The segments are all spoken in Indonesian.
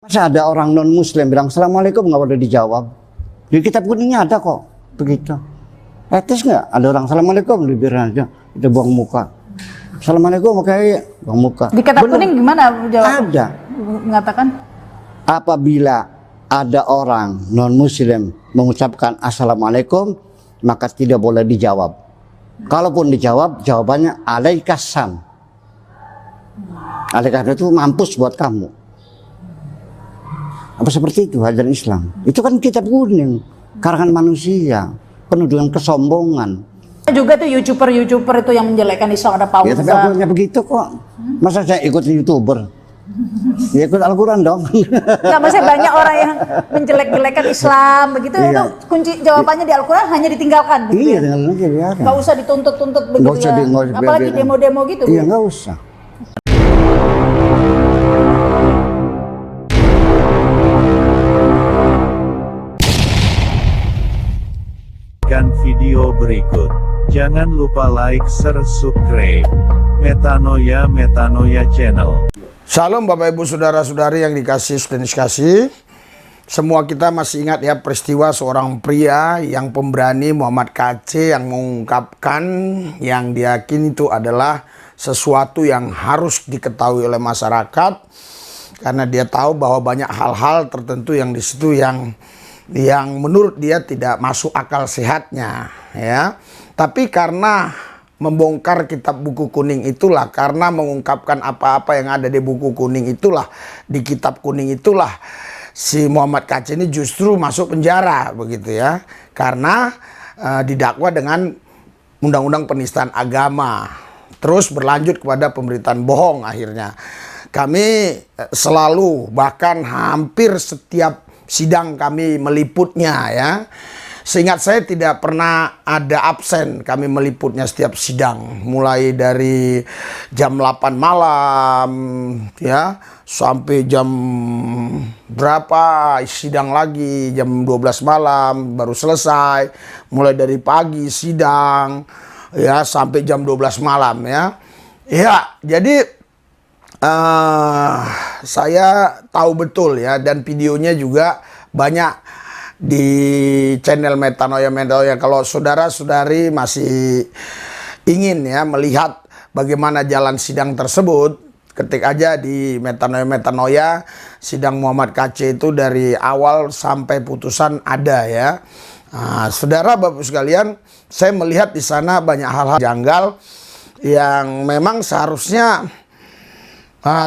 Masa ada orang non-muslim bilang Assalamualaikum nggak boleh dijawab? Di kitab kuningnya ada kok begitu. Etis nggak? Ada orang Assalamualaikum dibiarin aja, kita buang muka. Assalamualaikum oke, buang muka. Di kitab kuning gimana jawab? Ada. Mengatakan Apabila ada orang non-muslim mengucapkan Assalamualaikum, maka tidak boleh dijawab. Kalaupun dijawab, jawabannya alaikasam. Alaikasam itu mampus buat kamu. Apa seperti itu ajaran Islam? Itu kan kitab kuning, karangan manusia, penuh dengan kesombongan. Juga tuh youtuber itu yang menjelekkan Islam, ada Pauza. Ya tapi aku hanya begitu kok. Masa saya ikut youtuber? Ya ikut Al-Quran dong. Nggak, maksudnya banyak orang yang menjelek-jelekan Islam begitu. Iya. Itu kunci jawabannya di Al-Quran hanya ditinggalkan. Begitu Iya, ya? tinggal aja biar. Nggak usah dituntut-tuntut begitu Nggak usah ya. Apalagi demo-demo gitu. Iya, nggak usah. Video berikut. Jangan lupa like, share, subscribe. Metanoia Channel. Salam Bapak Ibu Saudara-saudari yang dikasih dan dikasih. Semua kita masih ingat ya peristiwa seorang pria yang pemberani Muhammad KC yang mengungkapkan yang diyakini itu adalah sesuatu yang harus diketahui oleh masyarakat karena dia tahu bahwa banyak hal-hal tertentu yang di situ yang menurut dia tidak masuk akal sehatnya ya. Tapi karena membongkar kitab buku kuning itulah, karena mengungkapkan apa-apa yang ada di buku kuning itulah, di kitab kuning itulah, si Muhammad KC ini justru masuk penjara begitu ya. Karena didakwa dengan undang-undang penistaan agama. Terus berlanjut kepada pemberitaan bohong akhirnya. Kami selalu bahkan hampir setiap sidang kami meliputnya ya. Seingat saya tidak pernah ada absen kami meliputnya setiap sidang. Mulai dari jam 8 malam ya sampai jam berapa sidang lagi, jam 12 malam baru selesai. Mulai dari pagi sidang ya sampai jam 12 malam ya. Ya, jadi saya tahu betul ya, dan videonya juga banyak di channel Metanoia. Kalau saudara-saudari masih ingin ya melihat bagaimana jalan sidang tersebut, ketik aja di Metanoia sidang Muhammad KC itu dari awal sampai putusan ada ya. Nah, saudara Bapak sekalian, saya melihat di sana banyak hal-hal janggal yang memang seharusnya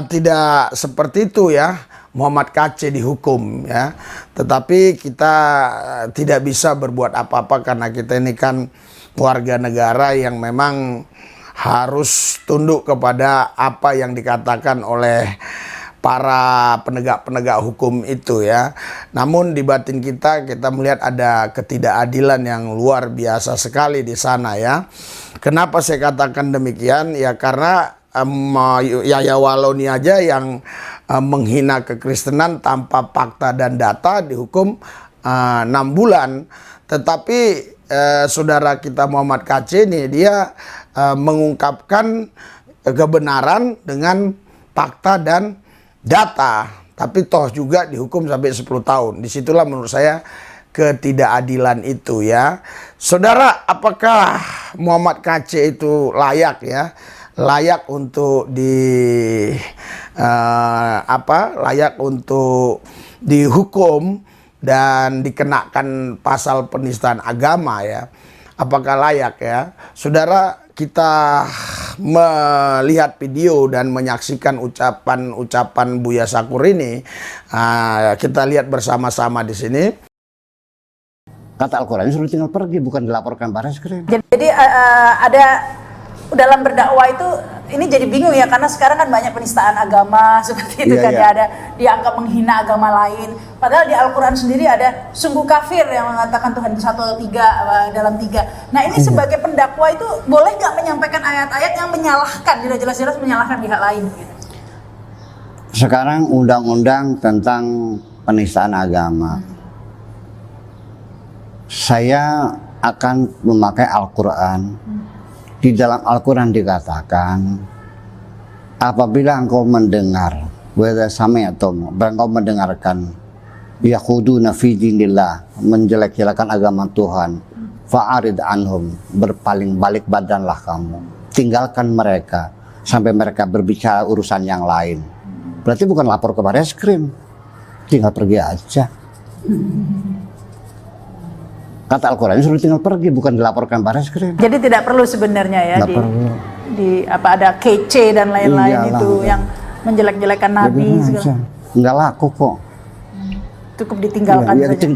tidak seperti itu ya Muhammad KC dihukum ya. Tetapi kita tidak bisa berbuat apa-apa karena kita ini kan warga negara yang memang harus tunduk kepada apa yang dikatakan oleh para penegak-penegak hukum itu ya. Namun di batin kita melihat ada ketidakadilan yang luar biasa sekali di sana ya. Kenapa saya katakan demikian? Ya karena Yahya Waloni aja yang menghina kekristenan tanpa fakta dan data dihukum 6 bulan. Tetapi saudara kita Muhammad KC ini dia mengungkapkan kebenaran dengan fakta dan data. Tapi toh juga dihukum sampai 10 tahun. Disitulah menurut saya ketidakadilan itu ya. Saudara, apakah Muhammad KC itu layak ya? Layak untuk layak untuk dihukum dan dikenakan pasal penistaan agama ya. Apakah layak ya? Saudara, kita melihat video dan menyaksikan ucapan Buya Syakur ini, kita lihat bersama-sama di sini. Kata Al-Quran suruh tinggal pergi, bukan dilaporkan baris krim. Jadi ada dalam berdakwah itu ini jadi bingung ya, karena sekarang kan banyak penistaan agama seperti itu kan. Ya, ada dianggap menghina agama lain, padahal di Al-Quran sendiri ada sungguh kafir yang mengatakan Tuhan itu satu atau tiga dalam tiga. Nah ini sebagai pendakwa itu boleh nggak menyampaikan ayat-ayat yang menyalahkan, tidak jelas-jelas menyalahkan pihak lain gitu? Sekarang undang-undang tentang penistaan agama, saya akan memakai Al-Quran. Di dalam Al-Quran dikatakan, apabila engkau mendengar wa idza sami'tum, engkau mendengarkan yakhuduna fi dinillah, menjelek-jelekan agama Tuhan, fa'arid anhum, berpaling balik badanlah kamu, tinggalkan mereka sampai mereka berbicara urusan yang lain. Berarti bukan lapor ke Bareskrim, tinggal pergi aja. Kata Al-Quran suruh tinggal pergi, bukan dilaporkan Bareskrim. Jadi tidak perlu sebenarnya ya Nggak perlu. di apa ada kece dan lain-lain Iyalah. itu yang menjelek-jelekan Nabi segala. Nggak laku kok. Cukup ditinggalkan Ya, saja.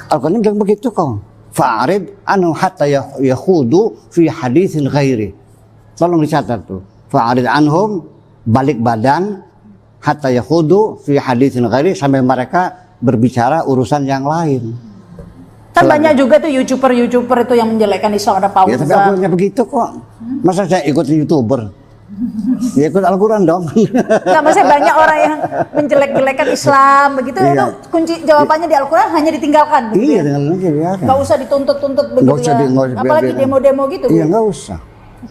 Al-Quran bilang begitu kok. Fa'arid anu hatta yakhudu fi haditsin ghairi. Tolong dicatat tuh. Fa'arid anhum, balik badan, hatta yakhudu fi haditsin ghairi, sampai mereka berbicara urusan yang lain. Kan banyak juga tuh YouTuber itu yang menjelekkan Islam, ada Ya tapi Pauza. Al-Qurannya begitu kok. Masa saya ikut YouTuber? Ya ikut Al-Quran dong. Nggak, maksudnya banyak orang yang menjelek-jelekan Islam begitu, Iya. itu kunci jawabannya di Al-Quran hanya ditinggalkan gitu Iya, ya. dengan aja biarin. Nggak usah dituntut-tuntut begitu Nggak usah ya. nggak usah Apalagi biarin. demo-demo gitu. Iya, Bu. nggak usah.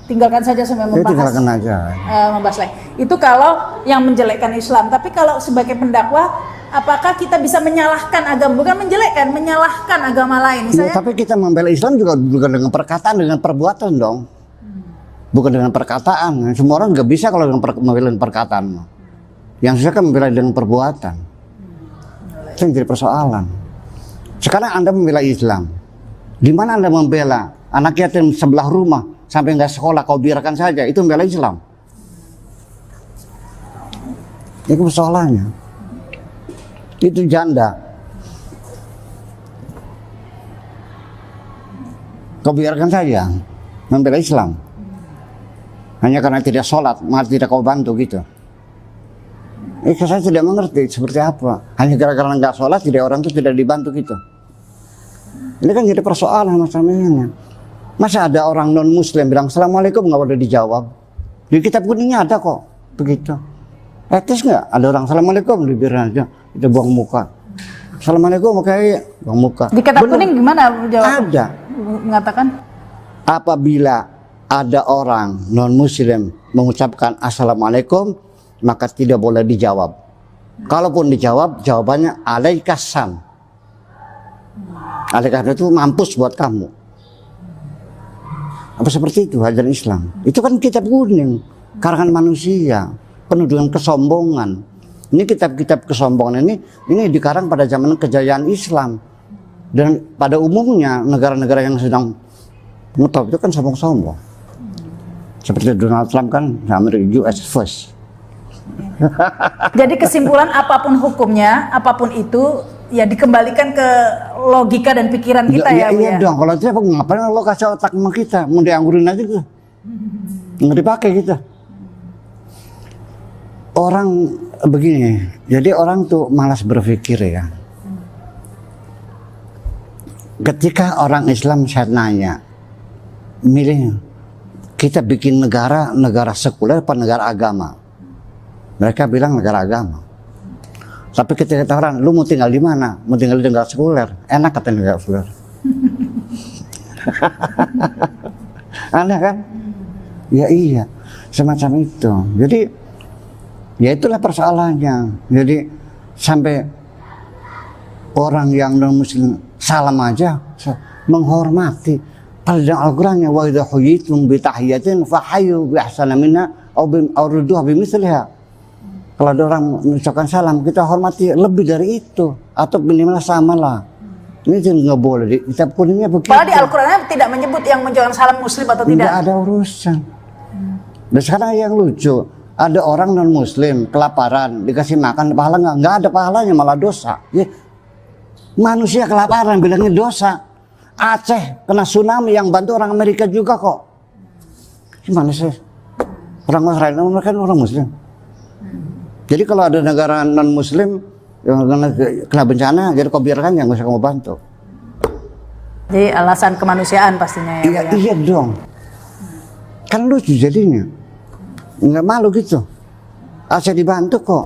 Tinggalkan saja sampai Ya membahas. tinggalkan aja. Membahas lain. Itu kalau yang menjelekkan Islam. Tapi kalau sebagai pendakwah, apakah kita bisa menyalahkan agama, bukan menjelekkan, menyalahkan agama lain? Ya, Misalnya, tapi kita membela Islam juga bukan dengan perkataan, dengan perbuatan dong. Bukan dengan perkataan. Semua orang nggak bisa kalau dengan membela dengan perkataan. Yang susah kan membela dengan perbuatan. Itu yang jadi persoalan. Sekarang Anda membela Islam. Di mana Anda membela anak yatim sebelah rumah sampai nggak sekolah, kau biarkan saja, itu membela Islam. Itu persoalannya. Itu janda. Kau biarkan saja membela Islam. Hanya karena tidak sholat, malah tidak kau bantu gitu. Saya tidak mengerti seperti apa. Hanya gara-gara nggak sholat, tidak orang itu tidak dibantu gitu. Ini kan jadi persoalan masalahnya. Masa ada orang non Muslim bilang Assalamualaikum nggak boleh dijawab? Di kitab kuningnya ada kok begitu. Etis nggak? Ada orang Assalamualaikum dibiarin aja, itu buang muka. Assalamualaikum kayak buang muka. di kitab Bener. kuning gimana jawab? Ada. Mengatakan Apabila ada orang non Muslim mengucapkan Assalamualaikum, maka tidak boleh dijawab. Kalaupun dijawab, jawabannya alaikasam. Alaikasam itu mampus buat kamu. Apa seperti itu ajaran Islam? Itu kan kitab kuning, karangan manusia, penuh dengan kesombongan. Ini kitab-kitab kesombongan ini dikarang pada zaman kejayaan Islam. Dan pada umumnya negara-negara yang sedang ngetop itu kan sombong-sombong. Seperti Donald Trump kan, Amerika US first. jadi kesimpulan apapun hukumnya, apapun itu ya dikembalikan ke logika dan pikiran kita ya, Bu, Iya ya. dong, kalau tidak ngapain lo kasih otak sama kita, mau dianggurin aja gitu. Nggak dipakai gitu. Orang begini, jadi orang tuh malas berpikir ya. Ketika orang Islam saya nanya, milih kita bikin negara sekuler apa negara agama? Mereka bilang negara agama. Tapi ketika kita orang, lu mau tinggal di mana? Mau tinggal di negara sekuler? Enak kata negara sekuler. Aneh kan? Ya iya, semacam itu. Jadi ya itulah persoalannya. Jadi sampai orang yang non Muslim salam aja menghormati. Pada dalam Al-Qurannya wa idza huyitum bi tahiyatin fahayyu bi ahsana minha aw rudduha bi mithliha. Kalau ada orang mengucapkan salam, kita hormati lebih dari itu atau minimal sama lah. Ini nggak boleh. Di kitab kuningnya begitu. Padahal di Al-Qurannya tidak menyebut yang mengucapkan salam Muslim atau tidak. Tidak ada urusan. Dan sekarang yang lucu, ada orang non Muslim kelaparan dikasih makan pahala nggak ada pahalanya, malah dosa. Ya, manusia kelaparan bilangnya dosa. Aceh kena tsunami yang bantu orang Amerika juga kok. Gimana sih? Orang Israel mereka kan orang Muslim. Jadi kalau ada negara non Muslim yang kena bencana, jadi kau biarkan yang nggak usah kamu bantu. Jadi alasan kemanusiaan pastinya ya. Iya, Bu, ya. iya dong. Kan lucu jadinya. Nggak malu gitu. Aceh dibantu kok.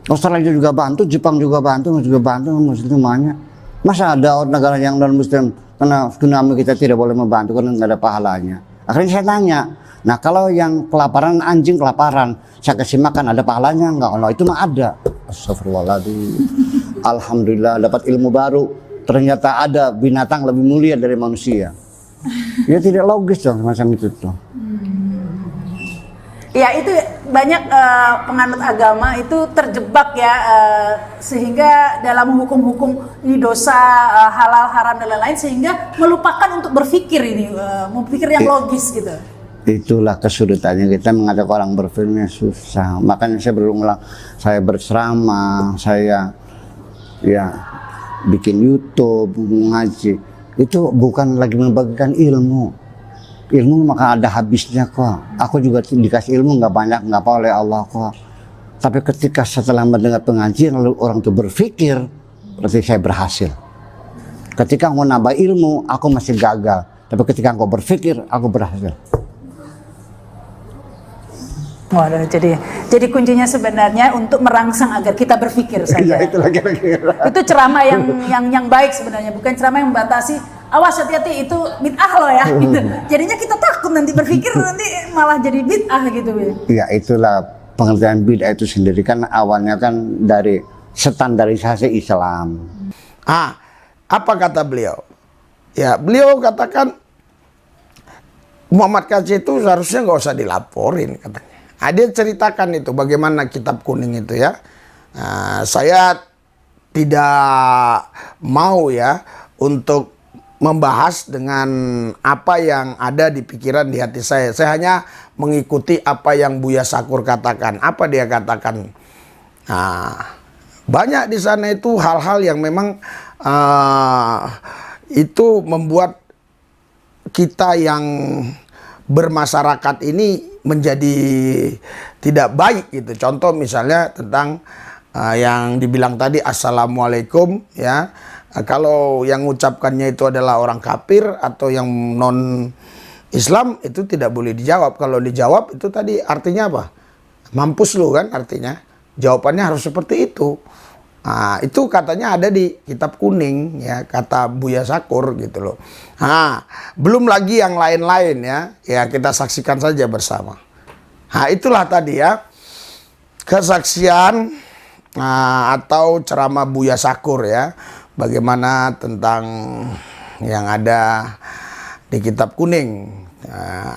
Australia juga bantu, Jepang juga bantu Muslim semuanya. Masa ada negara yang non Muslim karena tsunami kita tidak boleh membantu karena nggak ada pahalanya. Akhirnya saya tanya, Nah kalau yang kelaparan, anjing kelaparan, saya kasih makan, ada pahalanya enggak? Allah itu mah ada. Astagfirullahaladzim. Alhamdulillah dapat ilmu baru. Ternyata ada binatang lebih mulia dari manusia. Ya tidak logis dong macam itu tuh. Ya itu banyak penganut agama itu terjebak ya, sehingga dalam hukum-hukum ini dosa, halal, haram dan lain-lain, sehingga melupakan untuk berpikir ini, berpikir yang logis gitu. Itulah kesulitannya kita mengajak orang berpikirnya susah. Makanya saya berulang, saya berceramah, saya ya bikin YouTube, ngaji. Itu bukan lagi membagikan ilmu. Ilmu maka ada habisnya kok. Aku juga dikasih ilmu nggak banyak, nggak apa oleh Allah kok. Tapi ketika setelah mendengar pengajian lalu orang itu berpikir, berarti saya berhasil. Ketika mau nambah ilmu, aku masih gagal. Tapi ketika engkau berpikir, aku berhasil. Waduh, jadi kuncinya sebenarnya untuk merangsang agar kita berpikir saja. Iya, itu lagi. Itu ceramah yang baik sebenarnya, bukan ceramah yang membatasi. Awas hati-hati itu bid'ah loh ya. Gitu. Jadinya kita takut nanti berpikir nanti malah jadi bid'ah gitu. Iya, itulah pengertian bid'ah itu sendiri kan awalnya kan dari standarisasi Islam. Apa kata beliau? Ya, beliau katakan Muhammad KC itu seharusnya nggak usah dilaporin katanya. Dia ceritakan itu bagaimana kitab kuning itu ya. Saya tidak mau ya untuk membahas dengan apa yang ada di pikiran di hati saya. Saya hanya mengikuti apa yang Buya Sakur katakan. Apa dia katakan? Banyak di sana itu hal-hal yang memang itu membuat kita yang bermasyarakat ini menjadi tidak baik gitu. Contoh misalnya tentang yang dibilang tadi assalamualaikum ya. Kalau yang mengucapkannya itu adalah orang kafir atau yang non Islam itu tidak boleh dijawab. Kalau dijawab itu tadi artinya apa? Mampus lu kan artinya. Jawabannya harus seperti itu. Itu katanya ada di kitab kuning ya, kata Buya Sakur gitu loh. Belum lagi yang lain-lain ya. Ya kita saksikan saja bersama. Itulah tadi ya kesaksian atau ceramah Buya Sakur ya. Bagaimana tentang yang ada di kitab kuning.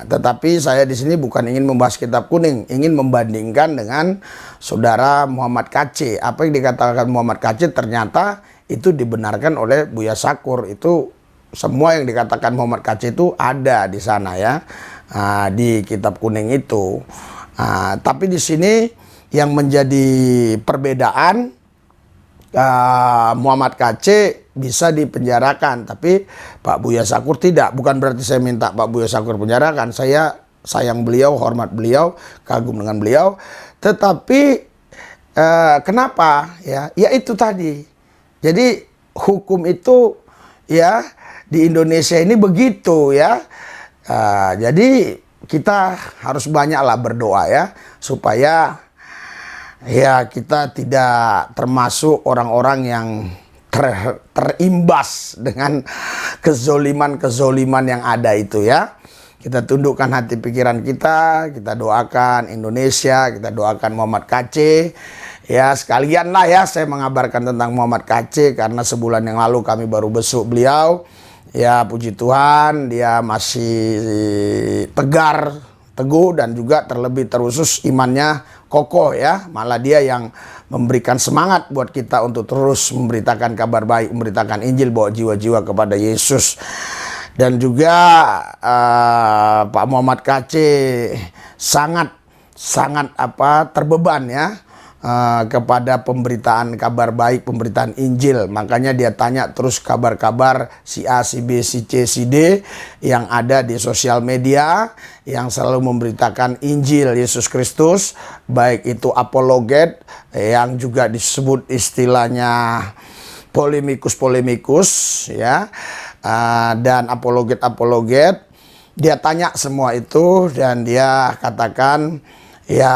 Tetapi saya di sini bukan ingin membahas kitab kuning, ingin membandingkan dengan saudara Muhammad KC. Apa yang dikatakan Muhammad KC ternyata itu dibenarkan oleh Buya Sakur. Itu semua yang dikatakan Muhammad KC itu ada di sana ya, di kitab kuning itu. Tapi di sini yang menjadi perbedaan, Muhammad KC bisa dipenjarakan, tapi Pak Buya Sakur tidak. Bukan berarti saya minta Pak Buya Sakur penjarakan. Saya sayang beliau, hormat beliau, kagum dengan beliau. Tetapi kenapa? Ya itu tadi. Jadi hukum itu ya di Indonesia ini begitu ya. Jadi kita harus banyaklah berdoa ya supaya ya kita tidak termasuk orang-orang yang terimbas dengan kezoliman-kezoliman yang ada itu ya. Kita tundukkan hati pikiran kita doakan Indonesia, kita doakan Muhammad KC. Ya sekalian lah ya saya mengabarkan tentang Muhammad KC karena sebulan yang lalu kami baru besuk beliau. Ya puji Tuhan dia masih tegar, teguh dan juga terlebih terusus imannya kokoh ya. Malah dia yang memberikan semangat buat kita untuk terus memberitakan kabar baik, memberitakan Injil, bawa jiwa-jiwa kepada Yesus. Dan juga Pak Muhammad KC sangat terbeban ya kepada pemberitaan kabar baik, pemberitaan Injil. Makanya dia tanya terus kabar-kabar si A, si B, si C, si D yang ada di sosial media yang selalu memberitakan Injil Yesus Kristus, baik itu apologet yang juga disebut istilahnya polemikus ya, dan apologet. Dia tanya semua itu dan dia katakan ya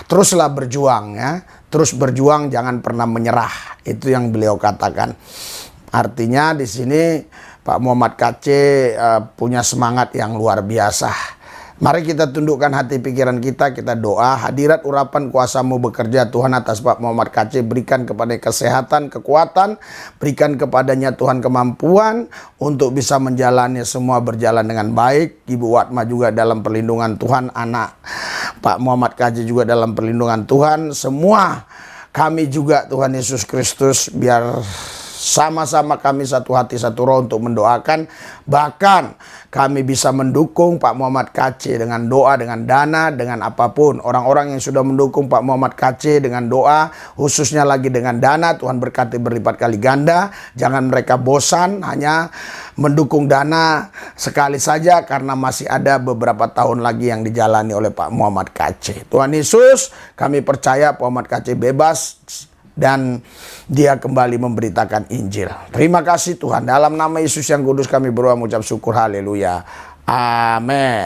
teruslah berjuang ya, terus berjuang jangan pernah menyerah. Itu yang beliau katakan. Artinya di sini Pak Muhammad KC punya semangat yang luar biasa. Mari kita tundukkan hati pikiran kita doa. Hadirat urapan kuasa-Mu bekerja Tuhan atas Pak Muhammad KC. Berikan kepada kesehatan, kekuatan. Berikan kepadanya Tuhan kemampuan untuk bisa menjalani semua berjalan dengan baik. Ibu Watma juga dalam perlindungan Tuhan. Anak Pak Muhammad KC juga dalam perlindungan Tuhan. Semua kami juga Tuhan Yesus Kristus, biar sama-sama kami satu hati satu roh untuk mendoakan. Bahkan kami bisa mendukung Pak Muhammad KC dengan doa, dengan dana, dengan apapun. Orang-orang yang sudah mendukung Pak Muhammad KC dengan doa, khususnya lagi dengan dana, Tuhan berkati berlipat kali ganda. Jangan mereka bosan hanya mendukung dana sekali saja, karena masih ada beberapa tahun lagi yang dijalani oleh Pak Muhammad KC. Tuhan Yesus, kami percaya Pak Muhammad KC bebas dan dia kembali memberitakan Injil. Terima kasih Tuhan. Dalam nama Yesus yang kudus kami berdoa mengucap syukur. Haleluya. Amin.